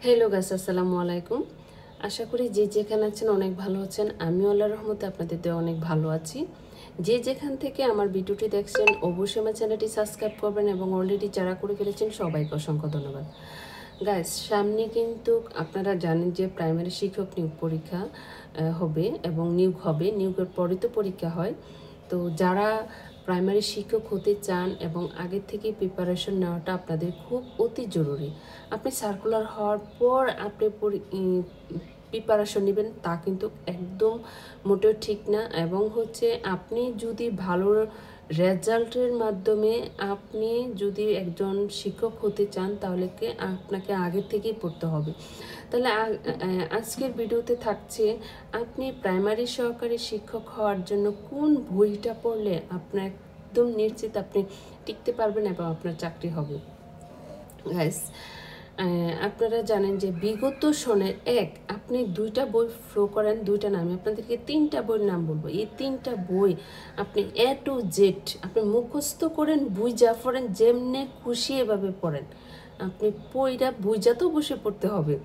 Hello guys, আসসালামু আলাইকুম। আশা করি যে যেখানে আছেন অনেক ভালো আছেন। আমি আল্লাহর রহমতে আপনাদের দিয়ে অনেক ভালো আছি। যে যেখান থেকে আমার ভিডিওটি দেখছেন অবশ্যই আমার চ্যানেলটি সাবস্ক্রাইব করবেন এবং অলরেডি যারা করে ফেলেছেন সবাইকে অসংখ্য ধন্যবাদ। গাইস, সামনে কিন্তু আপনারা জানেন যে প্রাইমারি শিক্ষক নিয়োগ পরীক্ষা হবে এবং নিয়োগ হবে। নিয়োগের পরে তো পরীক্ষা হয়। তো যারা প্রাইমারি শিক্ষক হতে চান এবং আগের থেকে প্রিপারেশন নেওয়াটা আপনাদের খুব অতি জরুরি। আপনি সার্কুলার হওয়ার পর আপনি প্রিপারেশন নেবেন তা কিন্তু একদম মোটেও ঠিক না। এবং হচ্ছে আপনি যদি ভালো রেজাল্টের মাধ্যমে আপনি যদি একজন শিক্ষক হতে চান তাহলে আপনাকে আগের থেকেই পড়তে হবে। তাহলে আজকের ভিডিওতে থাকছে আপনি প্রাইমারি সহকারী শিক্ষক হওয়ার জন্য কোন বইটা পড়লে আপনার একদম নিশ্চিত আপনি টিকতে পারবেন এবং আপনার চাকরি হবে। গাইস, আপনারা জানেন যে বিগত সনের আপনি দুইটা বই ফ্লো করেন, দুইটা নামে আপনাদেরকে তিনটা বইয়ের নাম বলবো। এই তিনটা বই আপনি A to Z আপনি মুখস্থ করেন, বুঝা পড়েন, যেমনে খুশি এভাবে পড়েন। আপনি বইটা বুঝা তো বসে পড়তে হবে,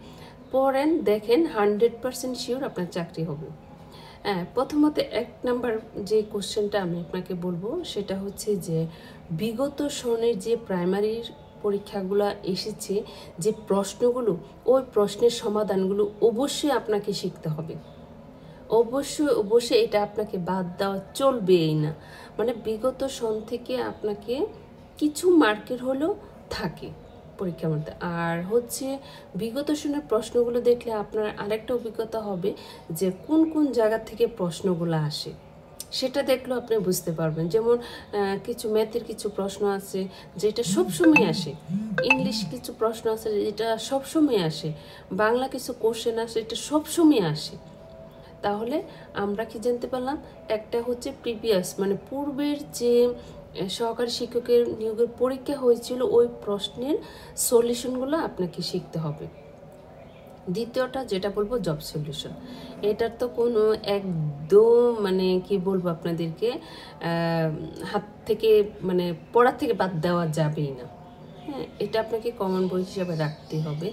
পড়েন, দেখেন, 100% শিওর আপনার চাকরি হবে। প্রথমত এক নাম্বার যে কোশ্চেনটা আমি আপনাকে বলবো সেটা হচ্ছে যে বিগত সনের যে প্রাইমারির পরীক্ষাগুলো এসেছে, যে প্রশ্নগুলো, ওই প্রশ্নের সমাধানগুলো অবশ্যই আপনাকে শিখতে হবে। অবশ্যই এটা আপনাকে বাদ দেওয়া চলবেই না। মানে বিগত সন থেকে আপনাকে কিছু মার্কের হলেও থাকে পরীক্ষার মধ্যে। আর হচ্ছে বিগত সনের প্রশ্নগুলো দেখলে আপনার আরেকটা অভিজ্ঞতা হবে যে কোন কোন জায়গা থেকে প্রশ্নগুলো আসে, সেটা দেখলেও আপনি বুঝতে পারবেন। যেমন কিছু ম্যাথের কিছু প্রশ্ন আছে যেটা সবসময় আসে, ইংলিশ কিছু প্রশ্ন আছে যেটা সবসময় আসে, বাংলা কিছু কোশ্চেন আসে এটা সবসময় আসে। তাহলে আমরা কি জানতে পারলাম, একটা হচ্ছে প্রিভিয়াস মানে পূর্বের যে সহকারী শিক্ষকের নিয়োগের পরীক্ষা হয়েছিল ওই প্রশ্নের সলিউশনগুলো আপনাকে শিখতে হবে। দ্বিতীয়টা যেটা বলবো জব সলিউশন, এটার তো কোনো একদম মানে কি বলবো আপনাদেরকে হাত থেকে মানে পড়া থেকে বাদ দেওয়া যাবেই না। হ্যাঁ, এটা আপনাকে কমন বই হিসাবে রাখতে হবে।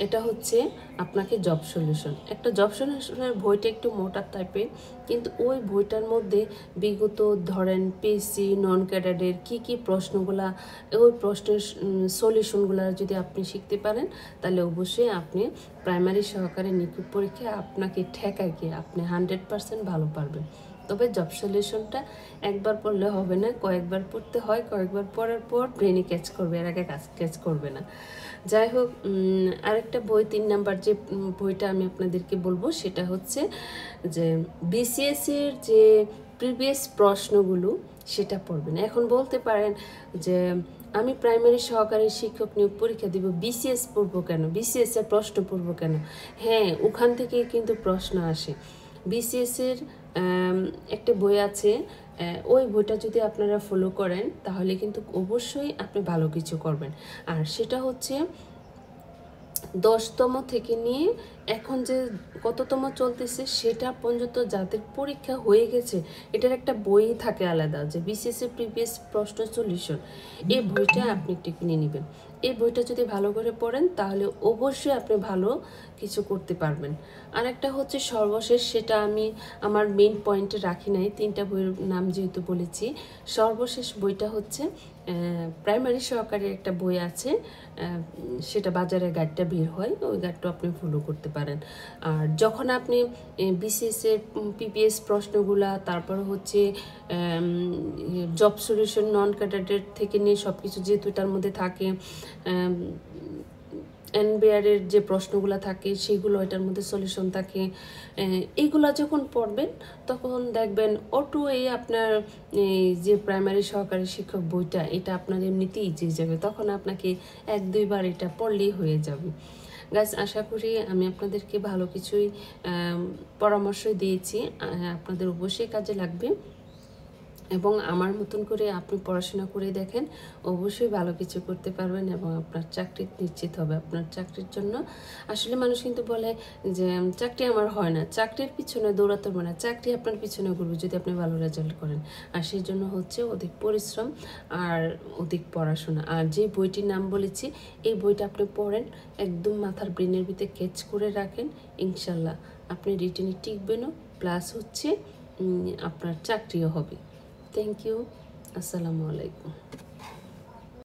এটা হচ্ছে আপনাকে জব সলিউশন। একটা জব সলিউশনের বইটা একটু মোটা টাইপের, কিন্তু ওই বইটার মধ্যে বিগত ধরেন পিএসসি নন ক্যাডারের কী প্রশ্নগুলা, ওই প্রশ্নের সলিউশনগুলো যদি আপনি শিখতে পারেন তাহলে অবশ্যই আপনি প্রাইমারি সহকারী নিয়োগ পরীক্ষায় আপনাকে ঠেকায় গিয়ে আপনি 100% ভালো পারবেন। তবে জব সলিউশনটা একবার পড়লে হবে না, কয়েকবার পড়তে হয়। কয়েকবার পড়ার পর ব্রেনে ক্যাচ করবে, এর আগে ক্যাচ করবে না। যাই হোক, আরেকটা বই 3 নাম্বার যে বইটা আমি আপনাদেরকে বলবো সেটা হচ্ছে যে বিসিএসের যে প্রিভিয়াস প্রশ্নগুলো সেটা পড়বেন। এখন বলতে পারেন যে আমি প্রাইমারি সহকারী শিক্ষক নিয়োগ পরীক্ষা দিব, বিসিএস পড়বো কেন, বিসিএস এর প্রশ্ন পড়বো কেন? হ্যাঁ, ওখান থেকে কিন্তু প্রশ্ন আসে। বিসিএসের একটা বই আছে, ওই বইটা যদি আপনারা ফলো করেন তাহলে কিন্তু অবশ্যই আপনি ভালো কিছু করবেন। আর সেটা হচ্ছে 10তম থেকে নিয়ে এখন যে কততম চলতেছে সেটা পর্যন্ত যাদের পরীক্ষা হয়ে গেছে এটার একটা বই থাকে আলাদা, যে বিসিএস এর প্রিভিয়াস প্রশ্ন সলিউশন। এই বইটা আপনি একটু কিনে নেবেন। এই বইটা যদি ভালো করে পড়েন তাহলে অবশ্যই আপনি ভালো কিছু করতে পারবেন। আর একটা হচ্ছে সর্বশেষ, সেটা আমি আমার মেইন পয়েন্টে রাখি নাই, 3টা বইয়ের নাম যেহেতু বলেছি। সর্বশেষ বইটা হচ্ছে প্রাইমারি সহকারীর একটা বই আছে, সেটা বাজারে গাইডটা বের হয়, ওই গাইডটা আপনি ফলো করতে পারেন। আর যখন আপনি বিসিএসের পিপিএস প্রশ্নগুলা, তারপর হচ্ছে জব সলিউশন নন ক্যাডারের থেকে নিয়ে সব কিছু যেহেতু এটার মধ্যে থাকে, এনবিআরের যে প্রশ্নগুলো থাকে সেগুলো এটার মধ্যে সলিউশন থাকে, এইগুলো যখন পড়বেন তখন দেখবেন অটো আপনার যে প্রাইমারি সহকারী শিক্ষক বইটা এটা আপনার এমনিতেই ইজি যাবে। তখন আপনাকে 1-2 বার এটা পড়লেই হয়ে যাবে। গাইস, আশা করি আমি আপনাদেরকে ভালো কিছুই পরামর্শ দিয়েছি, আপনাদের অবশ্যই কাজে লাগবে। এবং আমার মতন করে আপনি পড়াশোনা করে দেখেন, অবশ্যই ভালো কিছু করতে পারবেন এবং আপনার চাকরি নিশ্চিত হবে। আপনার চাকরির জন্য আসলে মানুষ কিন্তু বলে যে চাকরি আমার হয় না, চাকরির পিছনে দৌড়াতে হবে না, চাকরি আপনার পিছনে ঘুরবে যদি আপনি ভালো রেজাল্ট করেন। আর সেই জন্য হচ্ছে অধিক পরিশ্রম আর অধিক পড়াশোনা। আর যে বইটির নাম বলেছি এই বইটা আপনি পড়েন, একদম মাথার ব্রেনের ভিতরে ক্যাচ করে রাখেন, ইনশাল্লাহ আপনি রিটেনে টিকবেনও, প্লাস হচ্ছে আপনার চাকরিও হবে। Thank you. আসসালামু আলাইকুম।